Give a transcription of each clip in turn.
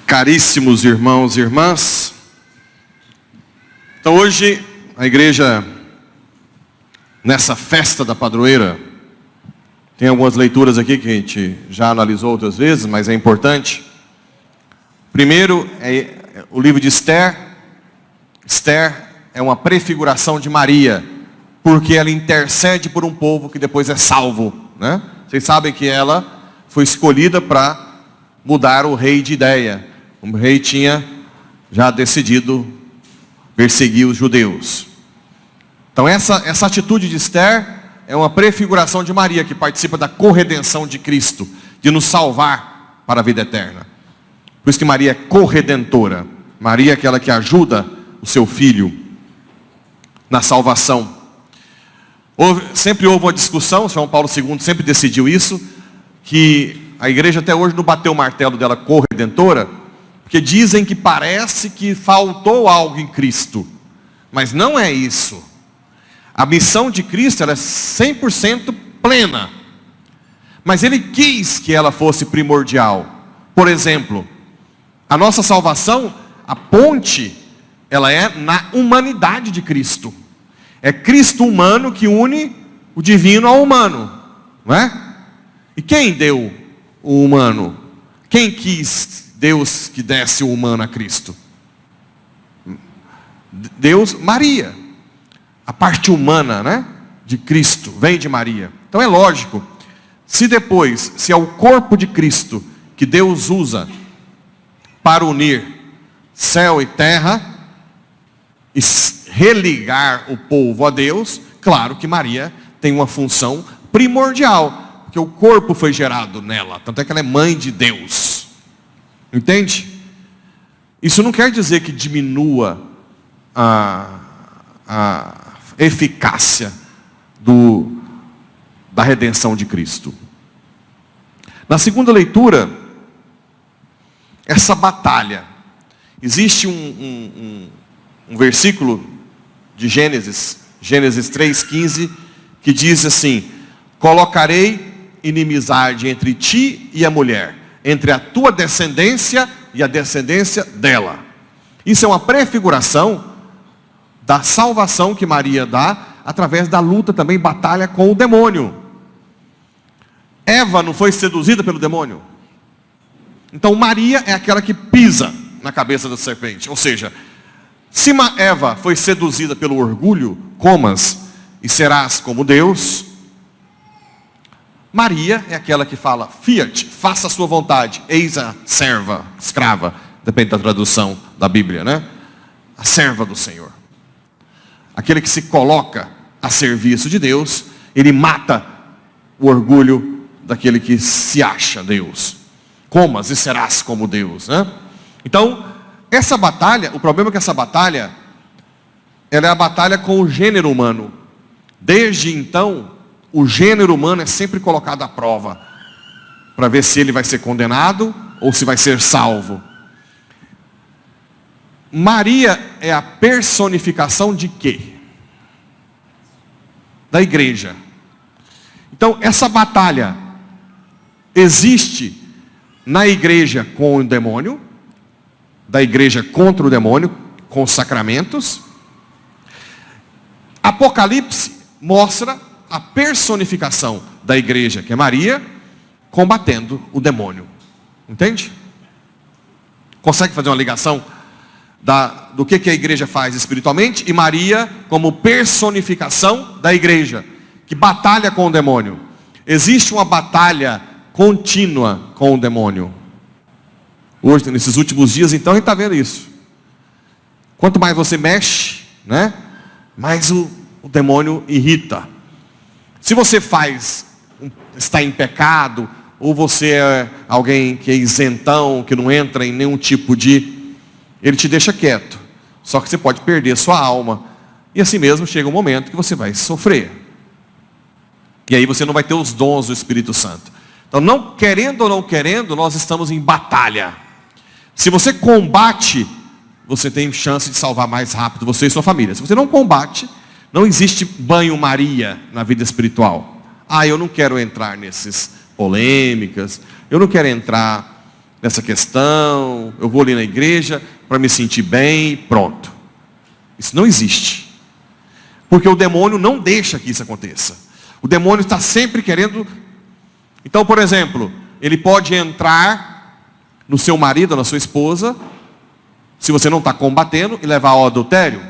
Caríssimos irmãos e irmãs, então hoje a igreja, nessa festa da padroeira, tem algumas leituras aqui que a gente já analisou outras vezes, mas é importante. Primeiro é o livro de Esther. Esther é uma prefiguração de Maria, porque ela intercede por um povo que depois é salvo, né? Vocês sabem que ela foi escolhida para mudar o rei de Ideia. O rei tinha já decidido perseguir os judeus. Então essa atitude de Esther é uma prefiguração de Maria, que participa da corredenção de Cristo, de nos salvar para a vida eterna. Por isso que Maria é corredentora. Maria é aquela que ajuda o seu filho na salvação. Sempre houve uma discussão, João Paulo II sempre decidiu isso, que a igreja até hoje não bateu o martelo dela corredentora, porque dizem que parece que faltou algo em Cristo. Mas não é isso. A missão de Cristo era 100% plena. Mas Ele quis que ela fosse primordial. Por exemplo, a nossa salvação, a ponte, ela é na humanidade de Cristo. É Cristo humano que une o divino ao humano, não é? E quem deu o humano? Quem quis Deus que desse o humano a Cristo? Deus, Maria. A parte humana, né, de Cristo vem de Maria. Então é lógico, se é o corpo de Cristo que Deus usa para unir céu e terra e religar o povo a Deus, claro que Maria tem uma função primordial, porque o corpo foi gerado nela, tanto é que ela é mãe de Deus. Entende? Isso não quer dizer que diminua a eficácia da redenção de Cristo. Na segunda leitura, essa batalha. Existe um versículo de Gênesis 3,15, que diz assim: colocarei inimizade entre ti e a mulher, entre a tua descendência e a descendência dela. Isso é uma prefiguração da salvação que Maria dá, através da luta também, batalha com o demônio. Eva não foi seduzida pelo demônio? Então Maria é aquela que pisa na cabeça da serpente. Ou seja, se Eva foi seduzida pelo orgulho, comas e serás como Deus, Maria é aquela que fala: fiat, faça a sua vontade, eis a serva, escrava, depende da tradução da Bíblia, né? A serva do Senhor. Aquele que se coloca a serviço de Deus, ele mata o orgulho daquele que se acha Deus. Comas e serás como Deus, né? Então, essa batalha, o problema é que essa batalha, ela é a batalha com o gênero humano. Desde então, o gênero humano é sempre colocado à prova, para ver se ele vai ser condenado ou se vai ser salvo. Maria é a personificação de quê? Da igreja. Então, essa batalha existe na igreja com o demônio, da igreja contra o demônio, com os sacramentos. Apocalipse mostra a personificação da igreja, que é Maria, combatendo o demônio. Entende? Consegue fazer uma ligação do que a igreja faz espiritualmente, e Maria como personificação da igreja, que batalha com o demônio. Existe uma batalha contínua com o demônio. Hoje, nesses últimos dias, então, a gente está vendo isso. Quanto mais você mexe, né, mais o demônio irrita. Se você está em pecado, ou você é alguém que é isentão, que não entra em nenhum tipo de... ele te deixa quieto. Só que você pode perder sua alma. E assim mesmo chega um momento que você vai sofrer. E aí você não vai ter os dons do Espírito Santo. Então, não querendo ou não querendo, nós estamos em batalha. Se você combate você tem chance de salvar mais rápido você e sua família. Se você não combate, não existe banho-maria na vida espiritual. Eu não quero entrar nessas polêmicas, eu não quero entrar nessa questão, eu vou ali na igreja para me sentir bem, pronto. Isso não existe. Porque o demônio não deixa que isso aconteça. O demônio está sempre querendo. Então, por exemplo, ele pode entrar no seu marido, na sua esposa, se você não está combatendo, e levar ao adultério.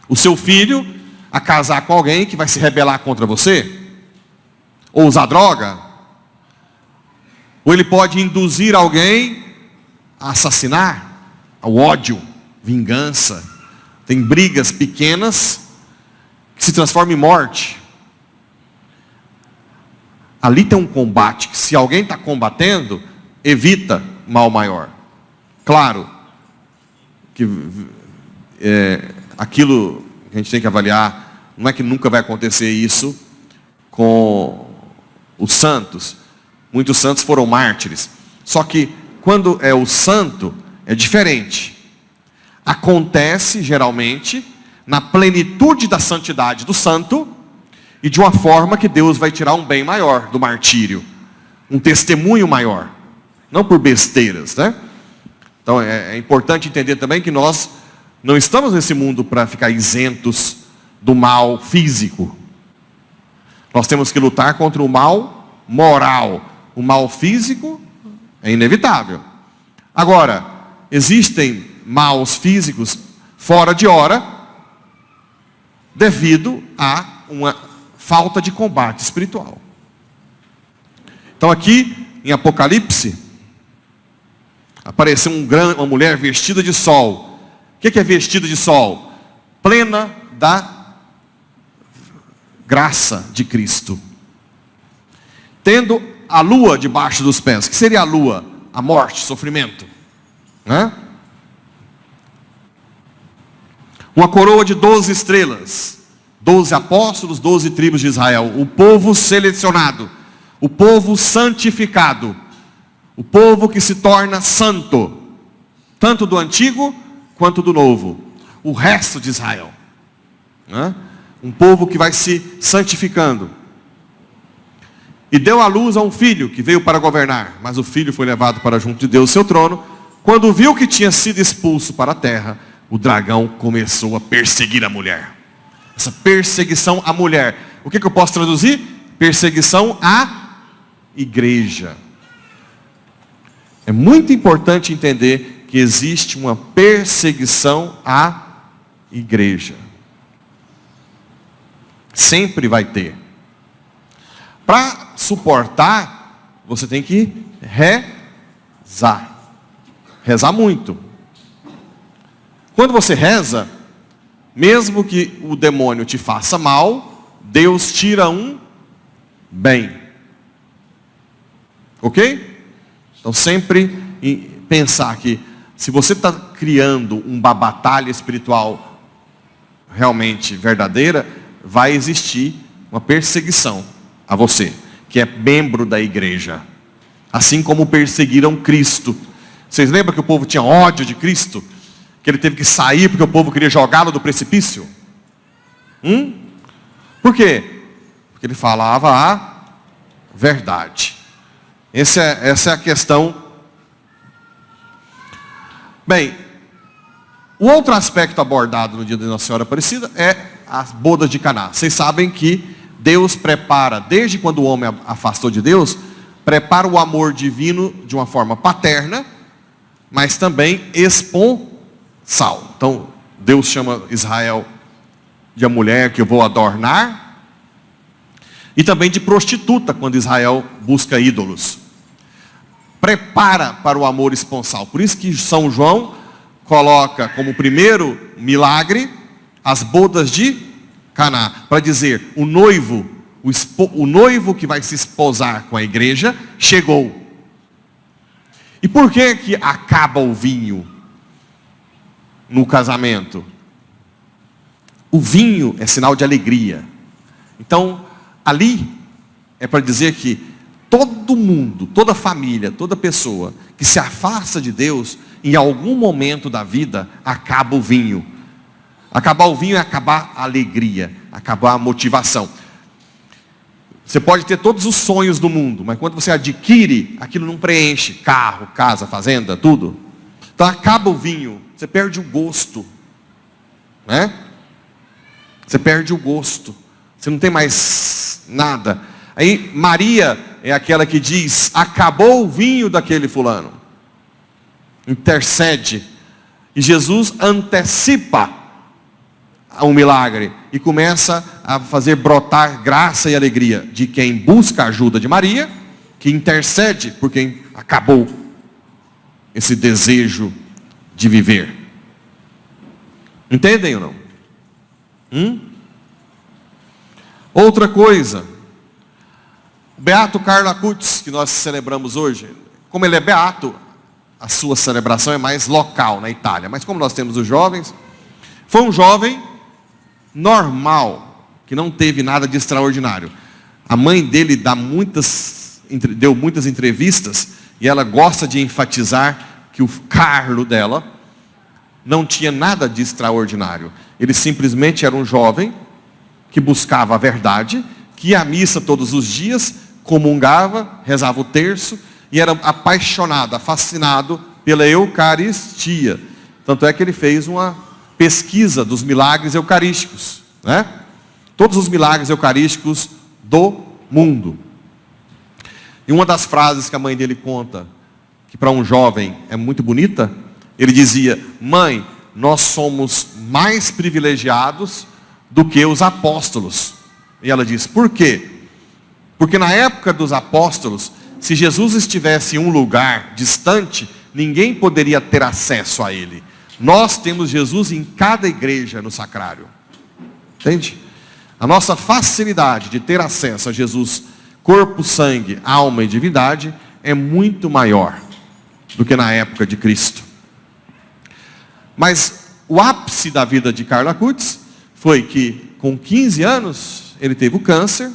O seu filho a casar com alguém que vai se rebelar contra você, ou usar droga, ou ele pode induzir alguém a assassinar, ao ódio, vingança. Tem brigas pequenas que se transformam em morte. Ali tem um combate que, se alguém está combatendo, evita mal maior. Claro que aquilo que a gente tem que avaliar, não é que nunca vai acontecer isso com os santos. Muitos santos foram mártires. Só que quando é o santo, é diferente. Acontece geralmente na plenitude da santidade do santo e de uma forma que Deus vai tirar um bem maior do martírio, um testemunho maior, não por besteiras, né? Então é importante entender também que nós não estamos nesse mundo para ficar isentos do mal físico. Nós temos que lutar contra o mal moral. O mal físico é inevitável. Agora, existem maus físicos fora de hora, devido a uma falta de combate espiritual. Então aqui, em Apocalipse, apareceu uma mulher vestida de sol. O que é vestida de sol? Plena da graça de Cristo. Tendo a lua debaixo dos pés. O que seria a lua? A morte, sofrimento, né? Uma coroa de 12 estrelas. 12 apóstolos, 12 tribos de Israel. O povo selecionado. O povo santificado. O povo que se torna santo. Tanto do antigo quanto do novo. O resto de Israel, né? Um povo que vai se santificando. E deu à luz a um filho que veio para governar. Mas o filho foi levado para junto de Deus, seu trono. Quando viu que tinha sido expulso para a terra, o dragão começou a perseguir a mulher. Essa perseguição à mulher. O que eu posso traduzir? Perseguição à igreja. É muito importante entender que existe uma perseguição à igreja. Sempre vai ter. Para suportar, você tem que rezar. Rezar muito. Quando você reza, mesmo que o demônio te faça mal, Deus tira um bem. Ok? Então sempre pensar que se você está criando uma batalha espiritual realmente verdadeira, vai existir uma perseguição a você, que é membro da igreja. Assim como perseguiram Cristo. Vocês lembram que o povo tinha ódio de Cristo? Que ele teve que sair porque o povo queria jogá-lo do precipício? Por quê? Porque ele falava a verdade. Essa é a questão. Bem, o outro aspecto abordado no dia da Nossa Senhora Aparecida é as bodas de Caná. Vocês sabem que Deus prepara, desde quando o homem afastou de Deus, prepara o amor divino de uma forma paterna, mas também esponsal. Então, Deus chama Israel de a mulher que eu vou adornar, e também de prostituta, quando Israel busca ídolos. Prepara para o amor esponsal. Por isso que São João coloca como primeiro milagre as bodas de Caná, para dizer, o noivo que vai se esposar com a igreja, chegou. E por que acaba o vinho no casamento? O vinho é sinal de alegria. Então, ali é para dizer que todo mundo, toda família, toda pessoa que se afasta de Deus, em algum momento da vida, acaba o vinho. Acabar o vinho é acabar a alegria, acabar a motivação. Você pode ter todos os sonhos do mundo, mas quando você adquire, aquilo não preenche. Carro, casa, fazenda, tudo. Então acaba o vinho, você perde o gosto, né? Você perde o gosto, você não tem mais nada. Aí Maria é aquela que diz: acabou o vinho daquele fulano. Intercede. E Jesus antecipa um milagre e começa a fazer brotar graça e alegria de quem busca a ajuda de Maria, que intercede por quem acabou esse desejo de viver. Entendem ou não? Outra coisa, o beato Carlo Acutis, que nós celebramos hoje, como ele é beato, a sua celebração é mais local na Itália, mas como nós temos os jovens, foi um jovem normal, que não teve nada de extraordinário. A mãe dele deu muitas entrevistas, e ela gosta de enfatizar que o Carlo dela não tinha nada de extraordinário. Ele simplesmente era um jovem que buscava a verdade, que ia à missa todos os dias, comungava, rezava o terço, e era apaixonado, fascinado pela Eucaristia. Tanto é que ele fez uma pesquisa dos milagres eucarísticos, né? Todos os milagres eucarísticos do mundo. E uma das frases que a mãe dele conta, que para um jovem é muito bonita, ele dizia: mãe, nós somos mais privilegiados do que os apóstolos. E ela diz: por quê? Porque na época dos apóstolos, se Jesus estivesse em um lugar distante, ninguém poderia ter acesso a ele. Nós temos Jesus em cada igreja no sacrário. Entende? A nossa facilidade de ter acesso a Jesus, corpo, sangue, alma e divindade, é muito maior do que na época de Cristo. Mas o ápice da vida de Carlo Acutis foi que, com 15 anos, ele teve o câncer.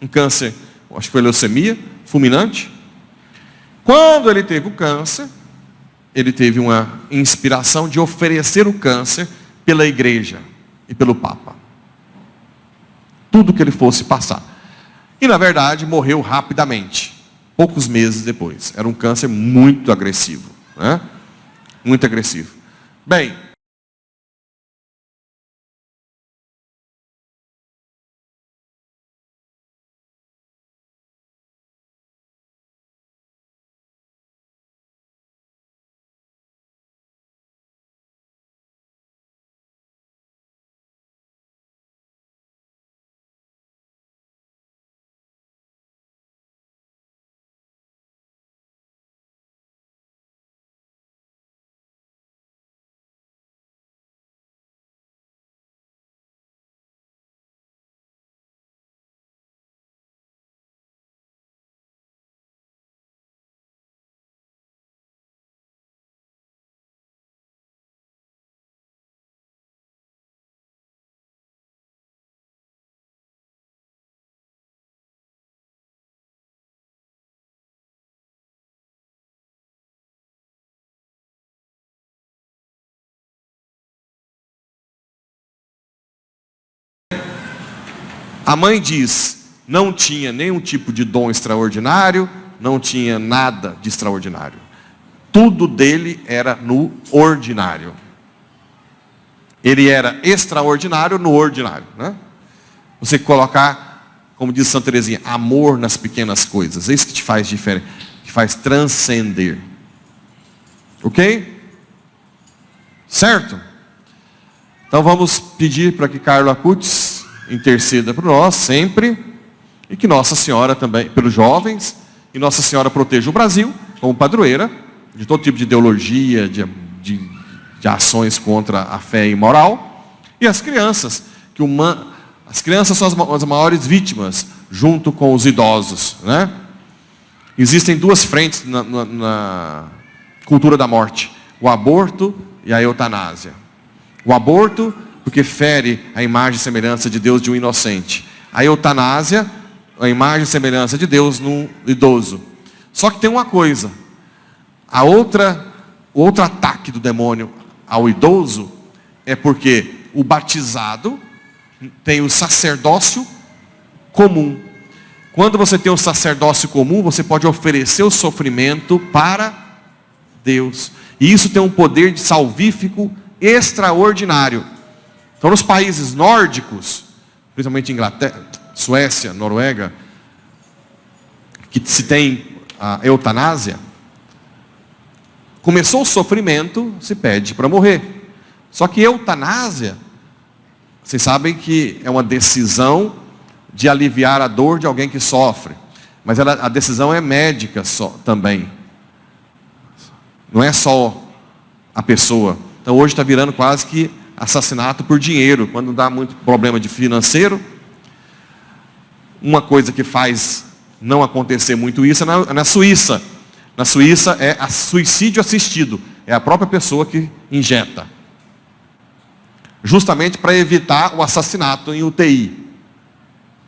Um câncer, acho que foi leucemia, fulminante. Quando ele teve o câncer, ele teve uma inspiração de oferecer o câncer pela igreja e pelo Papa. Tudo que ele fosse passar. E na verdade morreu rapidamente, poucos meses depois. Era um câncer muito agressivo, né? Muito agressivo. Bem, a mãe diz: não tinha nenhum tipo de dom extraordinário, não tinha nada de extraordinário. Tudo dele era no ordinário. Ele era extraordinário no ordinário, né? Você colocar, como diz Santa Teresinha, amor nas pequenas coisas. É isso que te faz diferente, que faz transcender. Ok? Certo? Então vamos pedir para que Carlo Acutis interceda por nós sempre, e que Nossa Senhora também, pelos jovens, e Nossa Senhora proteja o Brasil, como padroeira, de todo tipo de ideologia, de ações contra a fé imoral, e as crianças, as crianças são as maiores vítimas, junto com os idosos, né? Existem duas frentes na cultura da morte: o aborto e a eutanásia. O aborto, porque fere a imagem e semelhança de Deus de um inocente. A eutanásia, a imagem e semelhança de Deus num idoso. Só que tem uma coisa: a outra outro ataque do demônio ao idoso é porque o batizado tem o sacerdócio comum. Quando você tem o sacerdócio comum, você pode oferecer o sofrimento para Deus. E isso tem um poder salvífico extraordinário. Então, nos países nórdicos, principalmente Inglaterra, Suécia, Noruega, que se tem a eutanásia, começou o sofrimento, se pede para morrer. Só que eutanásia, vocês sabem que é uma decisão de aliviar a dor de alguém que sofre. Mas a decisão é médica também. Não é só a pessoa. Então hoje está virando quase que assassinato por dinheiro. Quando dá muito problema de financeiro. Uma coisa que faz não acontecer muito isso é na Suíça. Na Suíça é suicídio assistido. É a própria pessoa que injeta. Justamente para evitar o assassinato em UTI.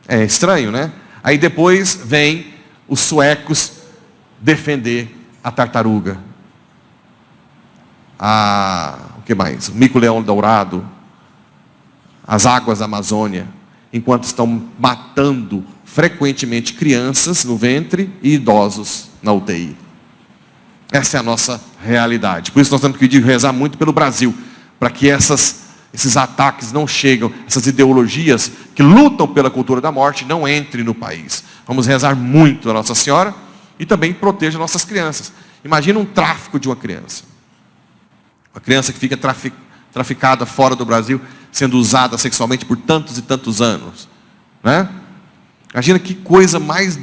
É estranho, né? Aí depois vem os suecos defender a tartaruga. O que mais? O mico-leão dourado. As águas da Amazônia. Enquanto estão matando frequentemente crianças no ventre e idosos na UTI. Essa é a nossa realidade. Por isso nós temos que rezar muito pelo Brasil. Para que esses ataques não chegam, essas ideologias que lutam pela cultura da morte não entrem no país. Vamos rezar muito a Nossa Senhora e também proteja nossas crianças. Imagina um tráfico de uma criança. Uma criança que fica traficada fora do Brasil, sendo usada sexualmente por tantos e tantos anos. Né? Imagina que coisa mais...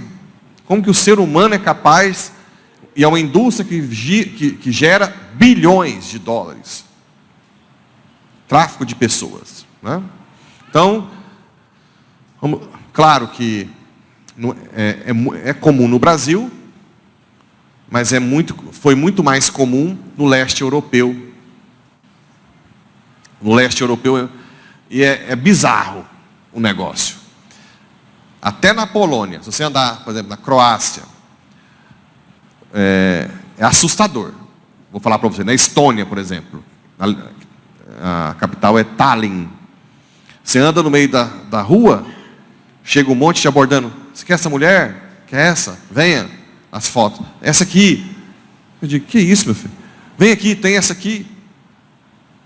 Como que o ser humano é capaz... E é uma indústria que gera bilhões de dólares. Tráfico de pessoas. Né? Então, claro que é comum no Brasil, mas foi muito mais comum no leste europeu. No leste europeu, e é bizarro o negócio. Até na Polônia, se você andar, por exemplo, na Croácia, é assustador. Vou falar para você, na Estônia, por exemplo, a capital é Tallinn. Você anda no meio da rua, chega um monte te abordando. Você quer essa mulher? Quer essa? Venha. As fotos. Essa aqui. Eu digo, que isso, meu filho? Vem aqui, tem essa aqui.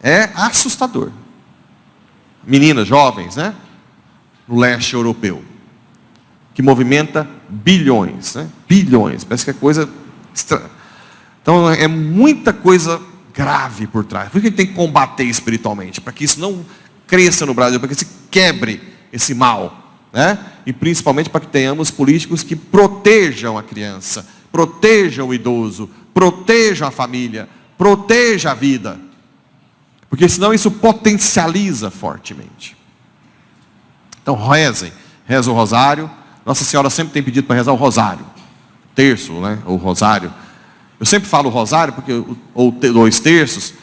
É assustador. Meninas, jovens, né? No leste europeu. Que movimenta bilhões, né? Bilhões. Parece que é coisa... Então é muita coisa grave por trás. Por que a gente tem que combater espiritualmente? Para que isso não cresça no Brasil, para que se quebre esse mal. Né? E principalmente para que tenhamos políticos que protejam a criança, protejam o idoso, protejam a família, protejam a vida. Porque senão isso potencializa fortemente. Então rezem, reza o rosário. Nossa Senhora sempre tem pedido para rezar o rosário. Terço, né? Ou rosário. Eu sempre falo rosário, ou 2 terços,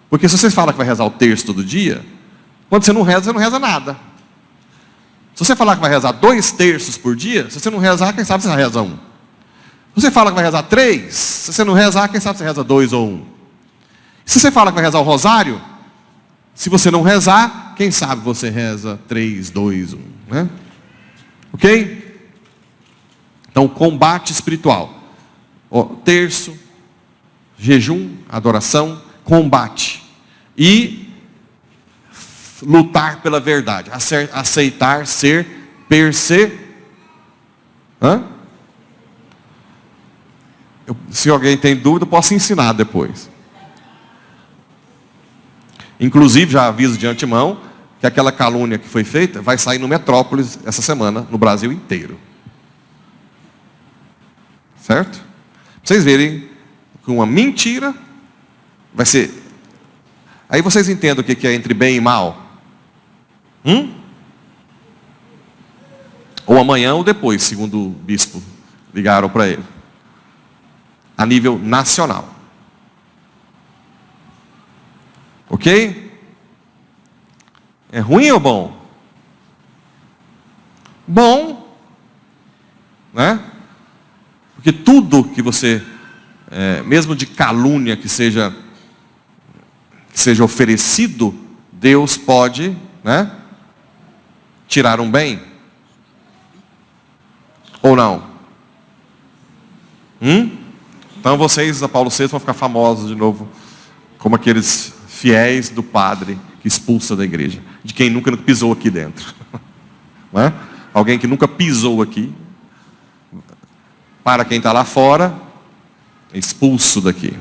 porque se você fala que vai rezar o terço todo dia, quando você não reza nada. Se você falar que vai rezar 2 terços por dia, se você não rezar, quem sabe você reza 1. Se você fala que vai rezar 3, se você não rezar, quem sabe você reza 2 ou 1. Se você fala que vai rezar o rosário, se você não rezar, quem sabe você reza 3, 2, 1. Né? Ok? Então, combate espiritual. Terço, jejum, adoração, combate. E lutar pela verdade. Aceitar ser se alguém tem dúvida, eu posso ensinar depois. Inclusive, já aviso de antemão, que aquela calúnia que foi feita vai sair no Metrópolis essa semana, no Brasil inteiro. Certo? Pra vocês verem que uma mentira vai ser... Aí vocês entendem o que é entre bem e mal? Ou amanhã ou depois, segundo o bispo ligaram para ele. A nível nacional. Ok? É ruim ou bom? Bom. Né? Porque tudo que você, mesmo de calúnia que seja seja oferecido, Deus pode, né, tirar um bem. Ou não? Então vocês, da Paulo VI, vão ficar famosos de novo, como aqueles fiéis do padre que expulsa da igreja, de quem nunca pisou aqui dentro. Não é? Alguém que nunca pisou aqui, para quem está lá fora, é expulso daqui.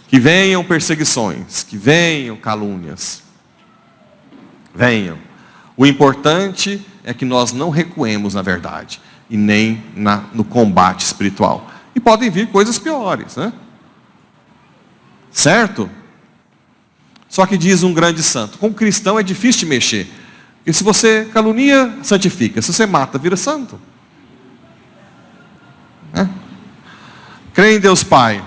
Que venham perseguições, que venham calúnias. Venham. O importante é que nós não recuemos na verdade, e nem no combate espiritual. E podem vir coisas piores, né? Certo? Só que diz um grande santo, com cristão é difícil de mexer. Porque se você calunia, santifica. Se você mata, vira santo. Crê em Deus Pai,